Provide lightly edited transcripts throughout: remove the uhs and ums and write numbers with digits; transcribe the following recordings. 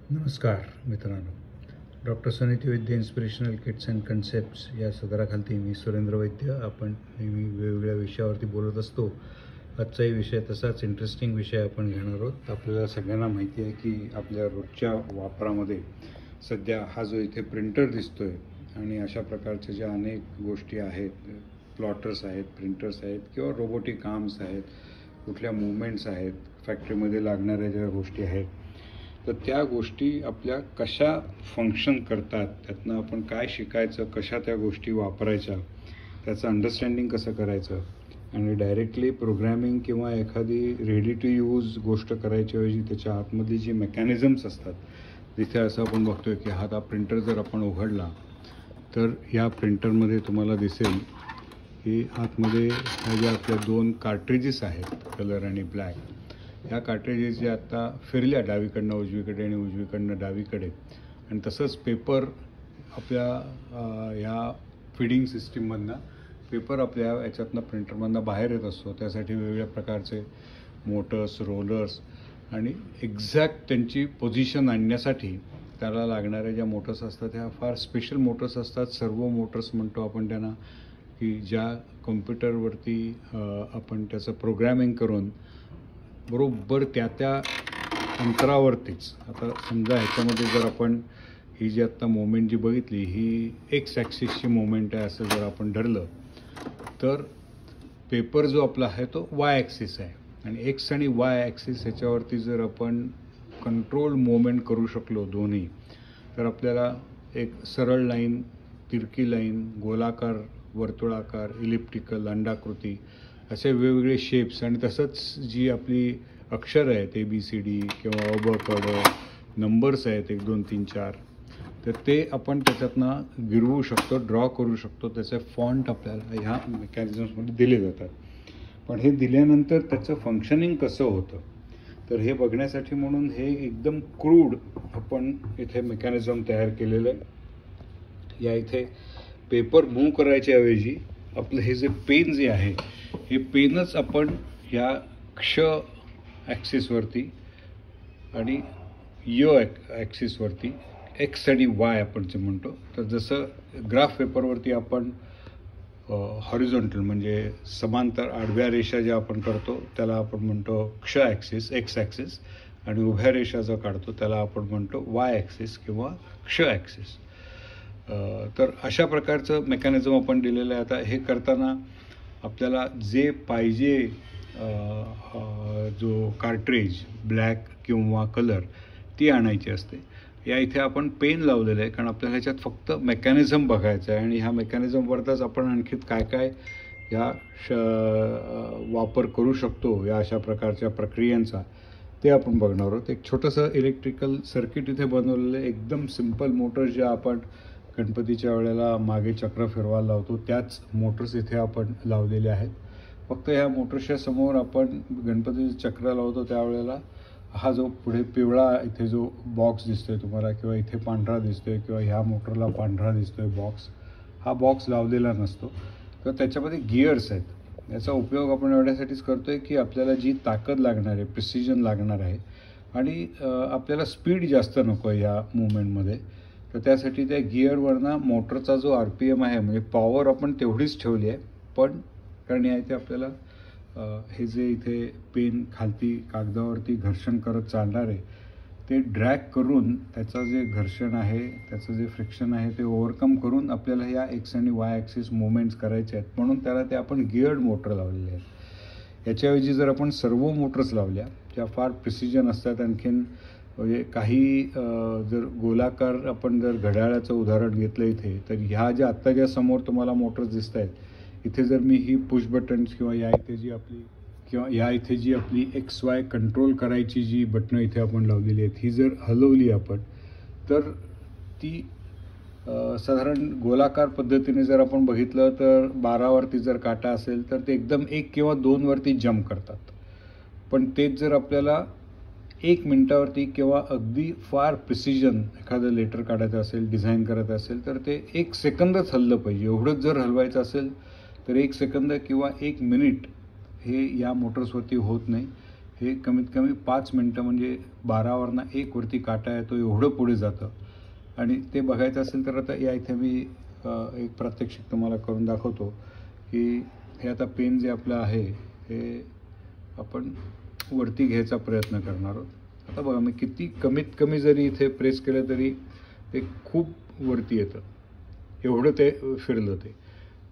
नमस्कार मित्रांनो, doctor Suniti Vaidya inspirational kits and concepts या सदराखालती मी सुरेंद्र वैद्य. आपण नेहमी वेगवेगळ्या विषयावरती बोलत असतो. आजचाही विषय तसाच इंटरेस्टिंग विषय आपण घेणार आहोत. आपल्याला सगळ्यांना माहिती आहे की आपल्या रोजच्या वापरामध्ये सध्या हा जो इथे प्रिंटर दिसतो आहे आणि अशा प्रकारच्या ज्या अनेक गोष्टी आहेत, प्लॉटर्स आहेत, प्रिंटर्स आहेत किंवा रोबोटिक आर्म्स आहेत, कुठल्या मूवमेंट्स आहेत, फॅक्टरीमध्ये लागणाऱ्या ज्या गोष्टी आहेत, तर त्या गोष्टी आपल्या कशा फंक्शन करतात, त्यातनं आपण काय शिकायचं, कशा त्या गोष्टी वापरायच्या, त्याचं अंडरस्टँडिंग कसं करायचं आणि डायरेक्टली प्रोग्रॅमिंग किंवा एखादी रेडी टू यूज गोष्ट करायच्याऐवजी त्याच्या आतमधली जी मेकॅनिझम्स असतात, जिथे असं आपण बघतोय की हा प्रिंटर जर आपण उघडला तर या प्रिंटरमध्ये तुम्हाला दिसेल की आतमध्ये ह्या ज्या आपल्या 2 कार्ट्रिजेस आहेत, कलर आणि ब्लॅक, ह्या कार्ट्रिजेस ज्या आत्ता फिरल्या डावीकडनं उजवीकडे आणि उजवीकडनं डावीकडे, आणि तसंच पेपर आपल्या ह्या फिडिंग सिस्टीममधनं पेपर आपल्या याच्यातनं प्रिंटरमधनं बाहेर येत असतो. त्यासाठी वेगवेगळ्या प्रकारचे मोटर्स, रोलर्स आणि एक्झॅक्ट त्यांची पोझिशन आणण्यासाठी त्याला लागणाऱ्या ज्या मोटर्स असतात ह्या फार स्पेशल मोटर्स असतात. सर्वो मोटर्स म्हणतो आपण त्यांना, की ज्या कॉम्प्युटरवरती आपण त्याचं प्रोग्रॅमिंग करून बरोबर त्या अंतरावरतीच, आता समजा ह्याच्यामध्ये जर आपण ही जी आत्ता मोमेंट जी बघितली ही एक्स ॲक्सिसची मोमेंट आहे असं जर आपण धरलं तर पेपर जो आपला आहे तो वाय ॲक्सिस आहे, आणि एक्स आणि वाय ॲक्सिस ह्याच्यावरती जर आपण कंट्रोल मोमेंट करू शकलो दोन्ही, तर आपल्याला एक सरळ लाईन, तिरकी लाईन, गोलाकार, वर्तुळाकार, इलिप्टिकल, अंडाकृती असे वेगवेगळे शेप्स, आणि तसंच जी आपली अक्षर आहेत ABCD किंवा अ ब क ड, नंबर्स आहेत 1 2 3 4, तर ते आपण त्याच्यातनं गिरवू शकतो, ड्रॉ करू शकतो. त्याचे फॉन्ट आपल्याला ह्या मेकॅनिझम्समध्ये दिले जातात. पण हे दिल्यानंतर त्याचं फंक्शनिंग कसं होतं, तर हे बघण्यासाठी म्हणून हे एकदम क्रूड आपण इथे मेकॅनिझम तयार केलेलं आहे. या इथे पेपर मूव्ह करायच्या ऐवजी आपलं हे जे पेन जे आहे, हे पेनच आपण ह्या क्ष ॲक्सिसवरती आणि य ॲक्सिसवरती, एक्स आणि वाय आपण जे म्हणतो, तर जसं ग्राफ पेपरवरती आपण हॉरिझॉन्टल म्हणजे समांतर आडव्या रेषा ज्या आपण करतो त्याला आपण म्हणतो क्ष ॲक्सिस, एक्स ॲक्सिस, आणि उभ्या रेषा जो काढतो त्याला आपण म्हणतो वाय ॲक्सिस किंवा क्ष ॲक्सिस. तर अशा प्रकारचं मेकॅनिझम आपण दिलेलं आहे. आता हे करताना आपल्याला जे पाहिजे जो कार्ट्रेज, ब्लॅक किंवा कलर, ती आणायची असते. या इथे आपण पेन लावलेलं आहे कारण आपल्याला ह्याच्यात फक्त मेकॅनिझम बघायचं आहे, आणि ह्या मेकॅनिझमवरच आपण आणखी काय काय ह्या वापर करू शकतो या अशा प्रकारच्या प्रक्रियांचा, ते आपण बघणार आहोत. एक छोटंसं इलेक्ट्रिकल सर्किट इथे बनवलेलं आहे. एकदम सिम्पल मोटर्स ज्या आपण गणपतीच्या वेळेला मागे चक्र फिरवायला लावतो त्याच मोटर्स इथे आपण लावलेले आहेत. फक्त ह्या मोटर्सच्या समोर आपण गणपतीचं चक्र लावतो त्यावेळेला हा जो पुढे पिवळा इथे जो बॉक्स दिसतोय तुम्हाला, किंवा इथे पांढरा दिसतोय, किंवा ह्या मोटरला पांढरा दिसतोय बॉक्स, हा बॉक्स लावलेला नसतो. तर त्याच्यामध्ये गिअर्स आहेत. याचा उपयोग आपण एवढ्यासाठीच करतोय की आपल्याला जी ताकद लागणार आहे, प्रिसिजन लागणार आहे, आणि आपल्याला स्पीड जास्त नको आहे या मुवमेंटमध्ये, तर त्यासाठी त्या गिअरवरनं मोटरचा जो RPM आहे, म्हणजे पॉवर आपण तेवढीच ठेवली आहे, पण कारण या इथे आपल्याला हे जे इथे पेन खालती कागदावरती घर्षण करत चालणार आहे ते ड्रॅग करून त्याचं जे घर्षण आहे, त्याचं जे फ्रिक्शन आहे ते ओव्हरकम करून आपल्याला ह्या एक्स आणि वाय ॲक्सिस मुवमेंट्स करायचे आहेत. म्हणून त्याला ते आपण गिअर्ड मोटर लावलेले आहेत. याच्याऐवजी जर आपण सर्वो मोटर्स लावल्या, त्या फार प्रिसिजन असतात. आणखीन म्हणजे काही जर गोलाकार आपण जर घड्याळाचं उदाहरण घेतलं इथे, तर ह्या ज्या आत्ता ज्या समोर तुम्हाला मोटर्स दिसत आहेत, इथे जर मी ही पुश बटन्स किंवा या इथे जी आपली XY कंट्रोल करायची जी बटणं इथे आपण लावलेली आहेत, ही जर हलवली आपण, तर ती साधारण गोलाकार पद्धतीने जर आपण बघितलं तर 12वरती जर काटा असेल तर ते एकदम 1 किंवा 2वरती जम्प करतात. पण तेच जर आपल्याला 1 मिनिटावरती किंवा अगदी फार प्रिसिजन एखादं लेटर काढायचं असेल, डिझाईन करायचं असेल, तर ते 1 सेकंदच हललं पाहिजे. एवढंच जर हलवायचं असेल तर 1 सेकंद किंवा 1 मिनिट हे या मोटर्सवरती होत नाही. हे कमीत कमी 5 मिनटं म्हणजे 12वरनं 1 वरती काटा येतो एवढं पुढे जातं. आणि ते बघायचं असेल तर आता या इथे मी एक प्रात्यक्षिक तुम्हाला करून दाखवतो की हे आता पेन जे आपलं आहे हे आपण वरती घ्यायचा प्रयत्न करणार आहोत. आता बघा मी किती कमीत कमी जरी इथे प्रेस केलं तरी ते खूप वरती येतं, एवढं ते फिरलं ते.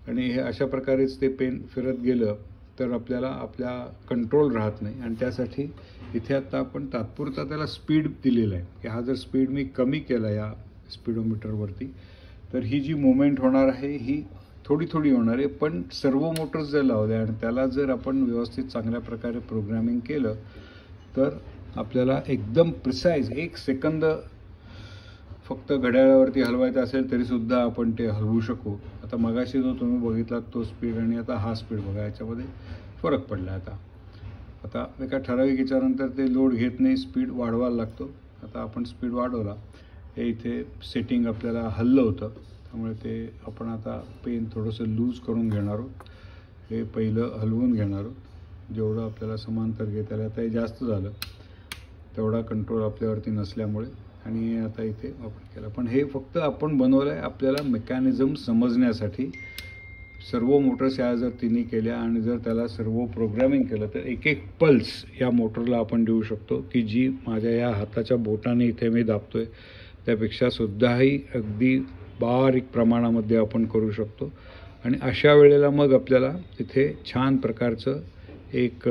आणि हे अशा प्रकारेच ते पेन फिरत गेलं तर आपल्याला आपल्या कंट्रोल राहत नाही. आणि त्यासाठी इथे आता आपण तात्पुरता त्याला स्पीड दिलेला आहे की हा जर स्पीड मी कमी केला या स्पीडोमीटरवरती तर ही जी मुवमेंट होणार आहे ही थोडी थोडी होणार आहे. पण सर्व मोटर्स जर लावले आणि त्याला जर आपण व्यवस्थित चांगल्या प्रकारे प्रोग्रामिंग केलं तर आपल्याला एकदम प्रिसाईज 1 सेकंद फक्त घड्याळावरती हलवायचं असेल तरीसुद्धा आपण ते हलवू शकू. आता मगाशी जो तुम्ही बघितला तो स्पीड आणि आता हा स्पीड बघा, याच्यामध्ये फरक पडला. आता एका ठराविक याच्यानंतर ते लोड घेत नाही, स्पीड वाढवायला लागतो. आता आपण स्पीड वाढवला, हे इथे सेटिंग आपल्याला हललं होतं त्यामुळे ते आपण आता पेन थोडंसं लूज करून घेणार आहोत. हे पहिलं हलवून घेणार आहोत, जेवढं आपल्याला समांतर घेता येईल. आता हे जास्त झालं, तेवढा कंट्रोल आपल्यावरती नसल्यामुळे आणि आता इथे वापर केला. पण हे फक्त आपण बनवलं आहे आपल्याला मेकॅनिझम समजण्यासाठी. सर्व मोटर्स ह्या जर तिन्ही केल्या आणि जर त्याला सर्व प्रोग्रामिंग केलं तर एक एक पल्स या मोटरला आपण देऊ शकतो की जी माझ्या या हाताच्या बोटाने इथे मी दाबतोय त्यापेक्षा सुद्धाही अगदी बारीक प्रमाणामध्ये आपण करू शकतो. आणि अशा वेळेला मग आपल्याला तिथे छान प्रकारचं एक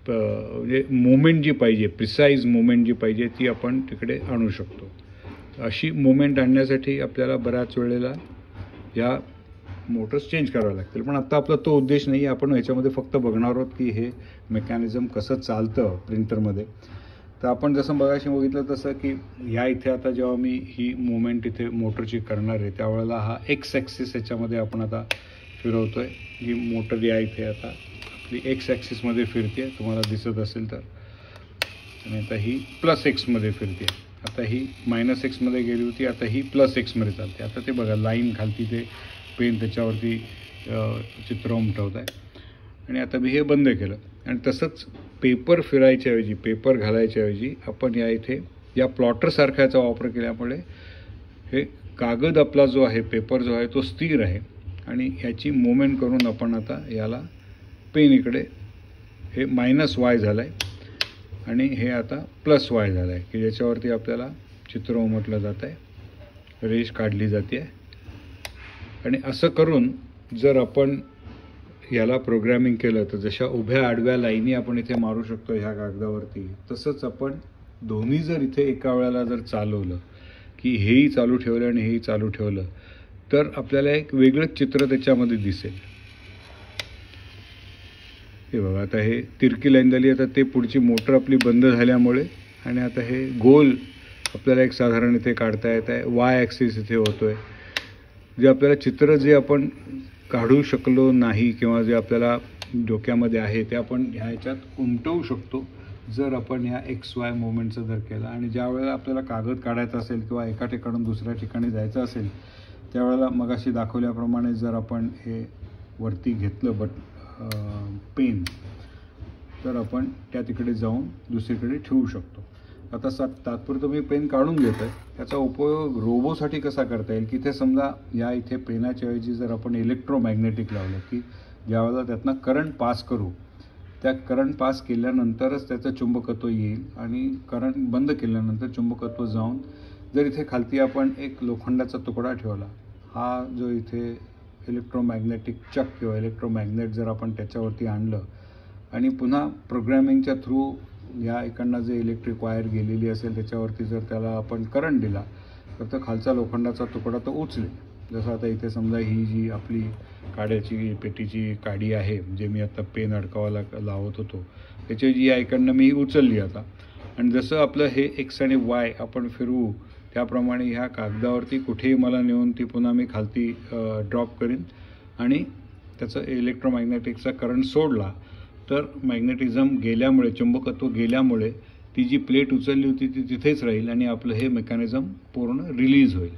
म्हणजे मुवमेंट जी पाहिजे, प्रिसाईज मुवमेंट जी पाहिजे ती आपण तिकडे आणू शकतो. अशी मुवमेंट आणण्यासाठी आपल्याला बऱ्याच वेळेला या मोटर्स चेंज करावे लागतील. पण आत्ता आपला तो उद्देश नाही. आपण ह्याच्यामध्ये फक्त बघणार आहोत की हे मेकॅनिझम कसं चालतं प्रिंटरमध्ये. तर आपण जसं मगाशी बघितलं तसं की ह्या इथे आता जेव्हा मी ही मुवमेंट इथे मोटरची करणार आहे त्यावेळेला हा एक्स ॲक्सिस ह्याच्यामध्ये आपण आता फिरवतो आहे. ही मोटर या इथे आता आपली एक्स ॲक्सिसमध्ये फिरते, तुम्हाला दिसत असेल तर. आणि आता ही प्लस एक्समध्ये फिरते. आता ही मायनस एक्समध्ये गेली होती, आता ही प्लस एक्समध्ये चालते. आता ते बघा लाईन खालती ते पेन त्याच्यावरती चित्र उमटवत आहे. आणि आता मी हे बंद केलं आणि तसंच पेपर फिरायच्याऐवजी, पेपर घालायच्याऐवजी आपण या इथे या प्लॉटरसारख्याचा वापर केल्यामुळे हे कागद आपला जो आहे, पेपर जो आहे तो स्थिर आहे. आणि ह्याची मुवमेंट करून आपण आता याला पेन इकडे हे -y झालं आहे आणि हे आता +y झालं आहे की ज्याच्यावरती आपल्याला चित्र उमटलं जात आहे, रेष काढली जाते आहे. आणि असं करून जर आपण याला प्रोग्रामिंग केलं तर जशा उभ्या आडव्या लाईनी आपण इथे मारू शकतो ह्या कागदावरती, तसंच आपण दोन्ही जर इथे एका वेळेला जर चालवलं की हेही चालू ठेवलं आणि हेही चालू ठेवलं तर आपल्याला एक वेगळंच चित्र त्याच्यामध्ये दिसेल. हे बघा आता हे तिरकी लाईन झाली. आता ते पुढची मोटर आपली बंद झाल्यामुळे आणि आता हे गोल आपल्याला एक साधारण इथे काढता येत आहे. वाय ॲक्सिस इथे होतो आहे. जे आपल्याला चित्र जे आपण काढू शकलो नाही किंवा जे आपल्याला डोक्यामध्ये आहे ते आपण ह्याच्यात उमटवू शकतो जर आपण ह्या XY मुवमेंटचं जर केलं. आणि ज्या वेळेला आपल्याला कागद काढायचा असेल किंवा एका ठिकाणून दुसऱ्या ठिकाणी जायचं असेल त्यावेळेला मगाशी दाखवल्याप्रमाणे जर आपण हे वरती घेतलं पेन तर आपण त्या तिकडे जाऊन दुसरीकडे ठेवू शकतो. आता तात्पुरतं मी पेन काढून घेतो आहे. त्याचा उपयोग रोबोसाठी कसा करता येईल की ते समजा या इथे पेनाच्या ऐवजी जर आपण इलेक्ट्रोमॅग्नेटिक लावलं की ज्यावेळेला त्यातनं करंट पास करू, त्या करंट पास केल्यानंतरच त्याचं चुंबकत्व येईल आणि करंट बंद केल्यानंतर चुंबकत्व जाऊन जर इथे खालती आपण एक लोखंडाचा तुकडा ठेवला, हा जो इथे इलेक्ट्रोमॅग्नेटिक चक किंवा इलेक्ट्रोमॅग्नेट जर आपण त्याच्यावरती आणलं आणि पुन्हा प्रोग्रॅमिंगच्या थ्रू या इकडनं जे इलेक्ट्रिक वायर गेलेली असेल त्याच्यावरती जर त्याला आपण करंट दिला तर तो खालचा लोखंडाचा तुकडा तो उचलेल. जसं आता इथे समजा ही जी आपली काड्याची पेटीची काडी आहे जे मी आता पेन अडकावायला लावत होतो त्याची जी या इकडनं मी उचलली आता. आणि जसं आपलं हे एक्स आणि वाय आपण फिरवू त्याप्रमाणे ह्या कागदावरती कुठेही मला नेऊन ती पुन्हा मी खालती ड्रॉप करीन आणि त्याचं इलेक्ट्रोमॅग्नेटिकचा करंट सोडला तर मॅग्नेटिझम गेल्यामुळे, चुंबकत्व गेल्यामुळे ती जी प्लेट उचलली होती ती तिथेच राहील आणि आपलं हे मेकॅनिझम पूर्ण रिलीज होईल.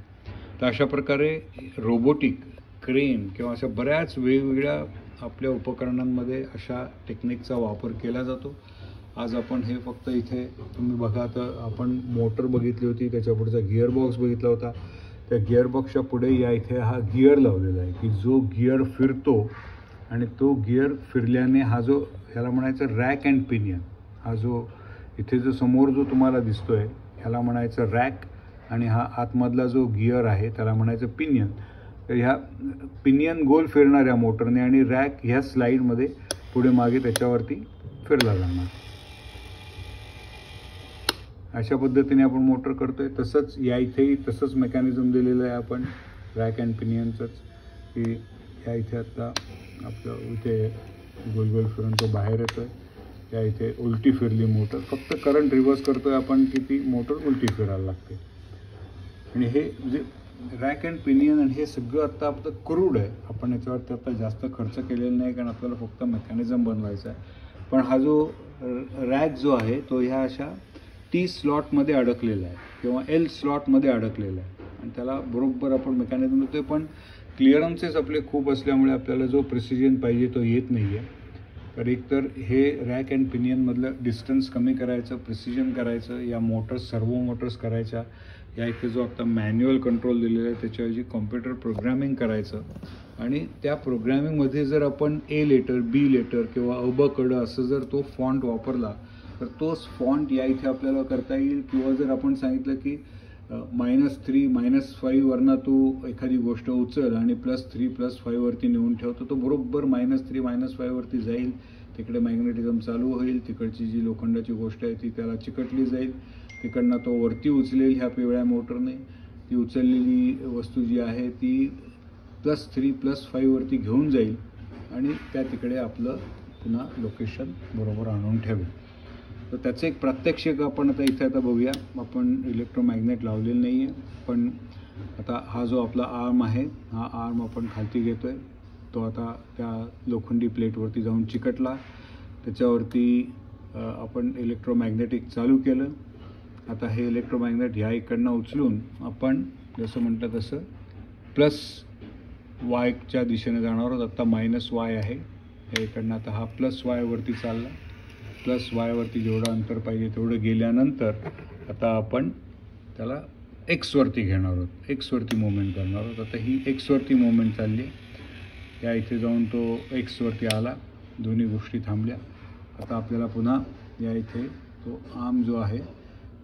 तर अशा प्रकारे रोबोटिक क्रेन किंवा अशा बऱ्याच वेगवेगळ्या आपल्या उपकरणांमध्ये अशा टेक्निकचा वापर केला जातो. आज आपण हे फक्त इथे तुम्ही बघा, तर आपण मोटर बघितली होती, त्याच्या पुढचा गिअरबॉक्स बघितला होता. त्या गिअरबॉक्सच्या पुढे या इथे हा गिअर लावलेला आहे की जो गिअर फिरतो आणि तो गिअर फिरल्याने हा जो ह्याला म्हणायचं रॅक अँड पिनियन, हा जो इथे जो समोर जो तुम्हाला दिसतो आहे ह्याला म्हणायचं रॅक, आणि हा आतमधला जो गिअर आहे त्याला म्हणायचं पिनियन. तर ह्या पिनियन गोल फिरणाऱ्या मोटरने आणि रॅक ह्या स्लाईडमध्ये पुढे मागे त्याच्यावरती फिरला जाणार. अशा पद्धतीने आपण मोटर करतोय. तसंच या इथेही तसंच मेकॅनिझम दिलेलं आहे आपण रॅक अँड पिनियनचंच, की या इथे आता आपलं इथे गोल गोल फिरून तो बाहेर येतो आहे. या इथे उलटी फिरली मोटर, फक्त करंट रिव्हर्स करतो आहे आपण की ती मोटर उलटी फिरायला लागते. आणि हे म्हणजे रॅक अँड पिनियन आणि हे सगळं आत्ता आपलं क्रूड आहे. आपण याच्यावरती आता जास्त खर्च केलेला नाही, कारण आपल्याला फक्त मेकॅनिझम बनवायचा आहे. पण हा जो रॅक जो आहे तो ह्या अशा T स्लॉटमध्ये अडकलेला आहे किंवा L स्लॉटमध्ये अडकलेला आहे, आणि त्याला बरोबर आपण मेकॅनिझम देतो. पण क्लिअरन्सेस आपले खूप असल्यामुळे आपल्याला जो प्रिसिजन पाहिजे तो येत नाही आहे. तर एकतर हे रॅक अँड पिनियनमधलं डिस्टन्स कमी करायचं, प्रिसिजन करायचं, या मोटर्स सर्वो मोटर्स करायच्या. या इथे जो आता मॅन्युअल कंट्रोल दिलेला आहे त्याच्याऐवजी कॉम्प्युटर प्रोग्रॅमिंग करायचं. आणि त्या प्रोग्रॅमिंगमध्ये जर आपण A लेटर, B लेटर किंवा ब कडं असं जर तो फॉन्ट वापरला तर तोच फॉन्ट या इथे आपल्याला करता येईल. किंवा जर आपण सांगितलं की -3 -5 वरनं तू एखादी गोष्ट उचल आणि +3 +5 वरती नेऊन ठेवतो, तो बरोबर -3 -5 वरती जाईल. तिकडे मॅग्नेटिझम चालू होईल, तिकडची जी लोखंडाची गोष्ट आहे ती त्याला चिकटली जाईल, तिकडनं तो वरती उचलेल ह्या पिवळ्या मोटरने. ती उचललेली वस्तू जी आहे ती +3 +5 वरती घेऊन जाईल आणि त्या तिकडे आपलं पुन्हा लोकेशन बरोबर आणून ठेवेल. तर त्याचं एक प्रात्यक्षिक आपण आता इथे आता बघूया. आपण इलेक्ट्रोमॅग्नेट लावलेलं नाही आहे, पण आता हा जो आपला आर्म आहे हा आर्म आपण खालती घेतो आहे. तो आता त्या लोखंडी प्लेटवरती जाऊन चिकटला, त्याच्यावरती आपण इलेक्ट्रोमॅग्नेटिक चालू केलं. आता हे इलेक्ट्रोमॅग्नेट ह्या इकडनं उचलून आपण जसं म्हटलं तसं +y च्या दिशेने जाणार आहोत. आत्ता -y आहे या इकडनं, आता हा +y वरती चालला. +y वरती जेवढं अंतर पाहिजे तेवढं गेल्यानंतर आता आपण त्याला x वरती घेणार आहोत, x वरती मुवमेंट करणार आहोत. आता ही x वरती मुवमेंट चालली आहे. या इथे जाऊन तो x वरती आला, दोन्ही गोष्टी थांबल्या. आता आपल्याला पुन्हा या इथे तो आर्म जो आहे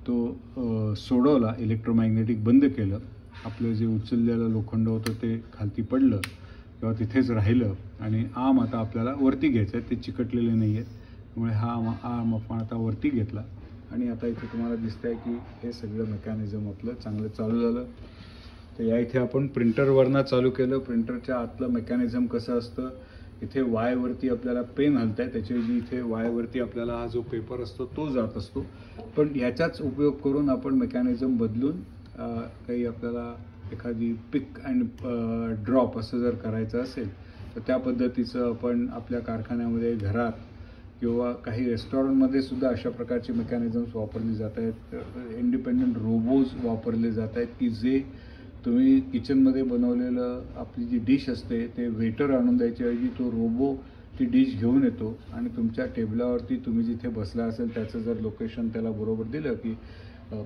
तो सोडवला, इलेक्ट्रोमॅग्नेटिक बंद केलं. आपलं जे उचललेलं लोखंड होतं ते खालती पडलं किंवा तिथेच राहिलं, आणि आर्म आता आपल्याला वरती घ्यायचं आहे. ते चिकटलेले नाही आहेत, त्यामुळे हा आर्म आपण आता वरती घेतला. आणि आता इथे तुम्हाला दिसतं आहे की हे सगळं मेकॅनिझम आपलं चांगलं चालू झालं. तर या इथे आपण प्रिंटरवरनं चालू केलं. प्रिंटरच्या आतलं मेकॅनिझम कसं असतं, इथे वायवरती आपल्याला पेन हलत आहे, त्याच्याऐवजी इथे वायवरती आपल्याला हा जो पेपर असतो तो जात असतो. पण ह्याचाच उपयोग करून आपण मेकॅनिझम बदलून काही आपल्याला एखादी पिक अँड ड्रॉप असं जर करायचं असेल तर त्या पद्धतीचं आपण आपल्या कारखान्यामध्ये, घरात किंवा काही रेस्टॉरंटमध्ये सुद्धा अशा प्रकारचे मेकॅनिझम्स वापरले जात आहेत. इंडिपेंडंट रोबोज वापरले जात आहेत की जे तुम्ही किचनमध्ये बनवलेलं आपली जी डिश असते ते वेटर आणून द्यायच्याऐवजी तो रोबो ती डिश घेऊन येतो आणि तुमच्या टेबलावरती तुम्ही जिथे बसला असेल त्याचं जर लोकेशन त्याला बरोबर दिलं की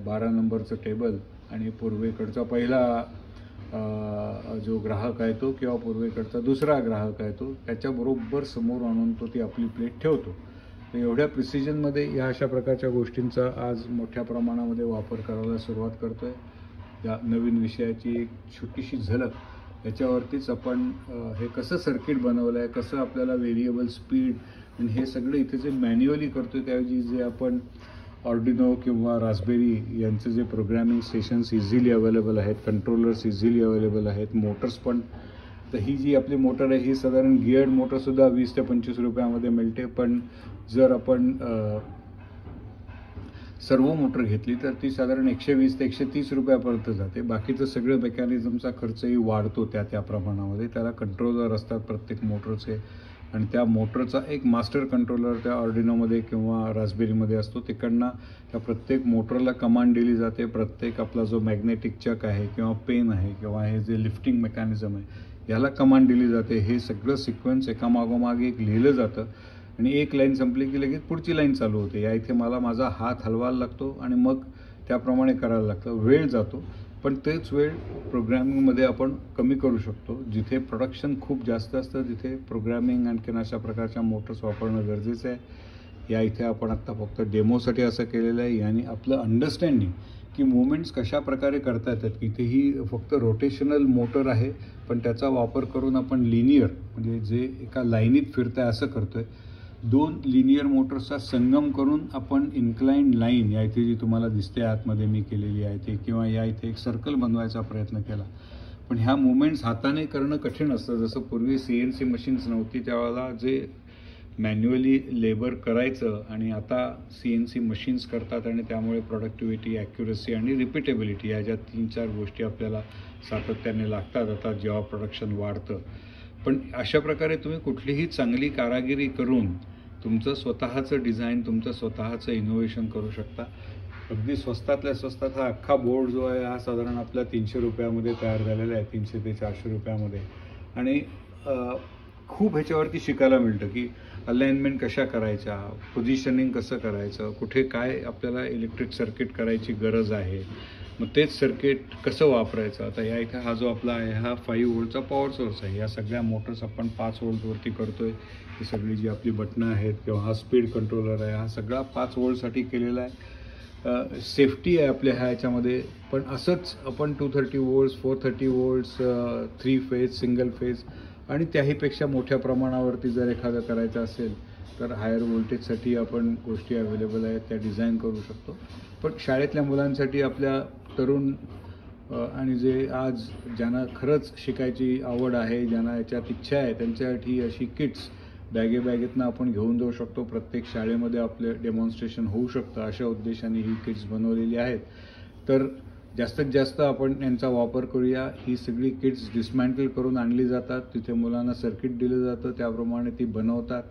12 नंबरचं टेबल आणि पूर्वेकडचा पहिला जो ग्राहक आहे तो किंवा पूर्वेकडचा दुसरा ग्राहक आहे तो त्याच्याबरोबर समोर आणून तो ती आपली प्लेट ठेवतो. तर एवढ्या प्रिसिजनमध्ये या अशा प्रकारच्या गोष्टींचा आज मोठ्या प्रमाणामध्ये वापर करायला सुरुवात करतो आहे. या नवीन विषयाची एक छोटीशी झलक याच्यावरतीच आपण हे कसं सर्किट बनवलं आहे, कसं आपल्याला व्हेरिएबल स्पीड आणि हे सगळं इथे जे मॅन्युअली करतो आहे त्याऐवजी जे आपण ऑर्डिनो किंवा रास्पबेरी यांचे जे प्रोग्रॅमिंग स्टेशन्स इझिली अवेलेबल आहेत, कंट्रोलर्स इझिली अवेलेबल आहेत, मोटर्स पण. तर ही जी आपली मोटर आहे ही साधारण गिअर्ड मोटरसुद्धा 20 ते 25 रुपयामध्ये मिळते. पण जर आपण सर्वो मोटर घेतली तर ती साधारण 120 ते 130 रुपयापर्यंत जाते. बाकीचं सगळं मेकॅनिझमचा खर्चही वाढतो त्या प्रमाणामध्ये. त्याला कंट्रोलर असतात प्रत्येक मोटरचे, आणि त्या मोटरचा एक मास्टर कंट्रोलर त्या ऑर्डिनोमध्ये किंवा रास्पबेरीमध्ये असतो. तिकडनं त्या प्रत्येक मोटरला कमांड दिली जाते. प्रत्येक आपला जो मॅग्नेटिक चक आहे किंवा पेन आहे किंवा हे जे लिफ्टिंग मेकॅनिझम आहे ह्याला कमांड दिली जाते, हे सगळं सिक्वेन्स एकामागोमाग एक लिहिलं जातं आणि एक लाईन संपली की लगेच पुढची लाईन चालू होते. या इथे मला माझा हात हलवायला लागतो आणि मग त्याप्रमाणे करायला लागतं. वेळ जातो, पण तेच वेळ प्रोग्रॅमिंगमध्ये आपण कमी करू शकतो. जिथे प्रोडक्शन खूप जास्त असतं तिथे प्रोग्रॅमिंग आणखीन अशा प्रकारच्या मोटर्स वापरणं गरजेचं आहे. या इथे आपण आत्ता फक्त डेमोसाठी असं केलेलं आहे. याने आपलं अंडरस्टँडिंग की मुवमेंट्स कशा प्रकारे करता येतात. इथेही फक्त रोटेशनल मोटर आहे, पण त्याचा वापर करून आपण लिनियर म्हणजे जे एका लाईनीत फिरतं आहे असं करतो आहे. 2 लिनियर मोटर्सचा संगम करून आपण इन्क्लाइंड लाईन या इथे जी तुम्हाला दिसते आतमध्ये मी केलेली आहे ते, किंवा या इथे एक सर्कल बनवायचा प्रयत्न केला. पण ह्या मुवमेंट्स हाताने करणं कठीण असतं. जसं पूर्वी CNC मशीन्स नव्हती त्यावेळेला जे मॅन्युअली लेबर करायचं आणि आता CNC मशीन्स करतात आणि त्यामुळे प्रोडक्टिव्हिटी, ॲक्युरसी आणि रिपीटेबिलिटी या ज्या 3-4 गोष्टी आपल्याला सातत्याने लागतात आता जेव्हा प्रोडक्शन वाढतं. पण अशा प्रकारे तुम्ही कुठलीही चांगली कारागिरी करून तुमचं स्वतःचं डिझाईन, तुमचं स्वतःचं इनोव्हेशन करू शकता. अगदी स्वस्तातल्या स्वस्तात हा अख्खा बोर्ड जो आहे हा साधारण आपल्या 300 रुपयामध्ये तयार झालेला आहे, 300 ते 400 रुपयामध्ये. आणि खूप ह्याच्यावरती शिकायला मिळतं की अलाइनमेंट कशा करायच्या, पोझिशनिंग कसं करायचं, कुठे काय आपल्याला इलेक्ट्रिक सर्किट करायची गरज आहे, मग तेच सर्किट कसं वापरायचं. आता या इथं हा जो आपला आहे हा 5 व्होल्टचा पॉवर सोर्स आहे. या सगळ्या मोटर्स आपण 5 व्होल्टवरती करतो आहे. ही सगळी जी आपली बटणं आहेत किंवा हा स्पीड कंट्रोलर आहे हा सगळा 5 व्होल्टसाठी केलेला आहे. सेफ्टी आहे आपल्या ह्याच्यामध्ये, पण असंच आपण 230 volts, 430 volts, 3 phase, single phase आणि त्याहीपेक्षा मोठ्या प्रमाणावरती जर एखादं करायचं असेल तर हायर व्होल्टेजसाठी आपण गोष्टी अवेलेबल आहेत त्या डिझाईन करू शकतो. पण शाळेतल्या मुलांसाठी, आपल्या तरुण आणि जे आज ज्यांना खरंच शिकायची आवड आहे, ज्यांना याच्यात इच्छा आहे, त्यांच्यासाठी अशी किट्स बॅगेतनं आपण घेऊन जाऊ शकतो. प्रत्येक शाळेमध्ये आपले डेमॉन्स्ट्रेशन होऊ शकतं अशा उद्देशाने ही किट्स बनवलेली आहेत. तर जास्तीत जास्त आपण यांचा वापर करूया. ही सगळी किट्स डिस्मॅन्टल करून आणली जातात, तिथे मुलांना सर्किट दिलं जातं, त्याप्रमाणे ती बनवतात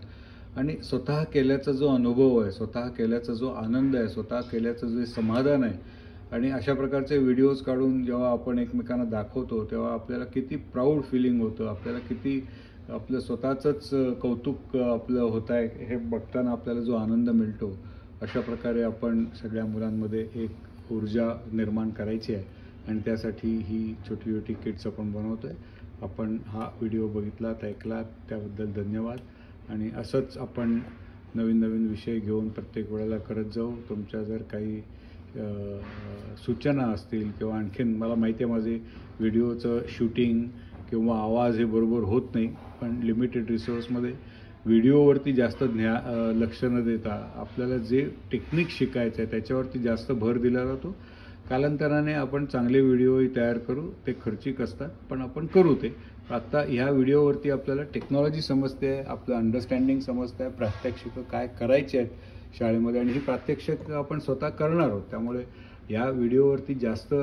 आणि स्वतः केल्याचा जो अनुभव आहे, स्वतः केल्याचा जो आनंद आहे, स्वतः केल्याचं जे समाधान आहे आणि अशा प्रकारचे व्हिडिओज काढून जेव्हा आपण एकमेकांना दाखवतो तेव्हा आपल्याला किती प्राऊड फिलिंग होतं, आपल्याला किती आपलं स्वतःचंच कौतुक आपलं होत आहे हे बघताना आपल्याला जो आनंद मिळतो. अशा प्रकारे आपण सगळ्या मुलांमध्ये एक ऊर्जा निर्माण करायची आहे आणि त्यासाठी ही छोटी छोटी किट्स आपण बनवतो आहे. आपण हा व्हिडिओ बघितलात, ऐकलात त्याबद्दल धन्यवाद. आणि असंच आपण नवीन नवीन विषय घेऊन प्रत्येक वेळेला करत जाऊ. तुमच्या जर काही सूचना असतील किंवा आणखीन, मला माहिती आहे माझे व्हिडिओचं शूटिंग किंवा आवाज हे बरोबर होत नाही, पण लिमिटेड रिसोर्समध्ये व्हिडिओवरती जास्त लक्ष न देता आपल्याला जे टेक्निक शिकायचं आहे त्याच्यावरती जास्त भर दिला जातो. कालांतराने आपण चांगले व्हिडिओही तयार करू. ते खर्चिक असतात पण आपण करू ते. आत्ता ह्या व्हिडिओवरती आपल्याला टेक्नॉलॉजी समजते आहे, आपलं अंडरस्टँडिंग समजतं आहे, प्रात्यक्षिकं काय करायचे आहेत शाळेमध्ये आणि ही प्रात्यक्षिक आपण स्वतः करणार आहोत. त्यामुळे या व्हिडिओवरती जास्त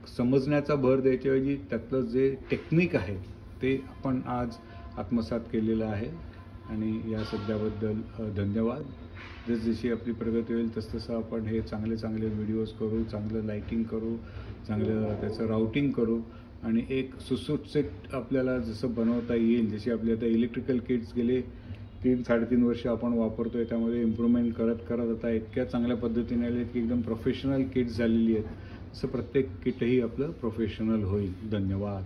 समजण्याचा भर द्यायच्याऐवजी त्यातलं जे टेक्निक आहे ते आपण आज आत्मसात केलेलं आहे आणि या सगळ्याबद्दल धन्यवाद. जसजशी आपली प्रगती होईल तसतसं आपण हे चांगले चांगले व्हिडिओज करू, चांगलं लाईटिंग करू, चांगलं त्याचं राऊटिंग करू आणि एक सुसूट आपल्याला जसं बनवता येईल. जशी आपली आता इलेक्ट्रिकल किट्स गेले 3-3.5 वर्ष आपण वापरतो आहे, त्यामध्ये इम्प्रूव्हमेंट करत करत आता इतक्या चांगल्या पद्धतीने आले की एकदम प्रोफेशनल किट्स झालेली आहेत. असं प्रत्येक किटही आपलं प्रोफेशनल होईल. धन्यवाद.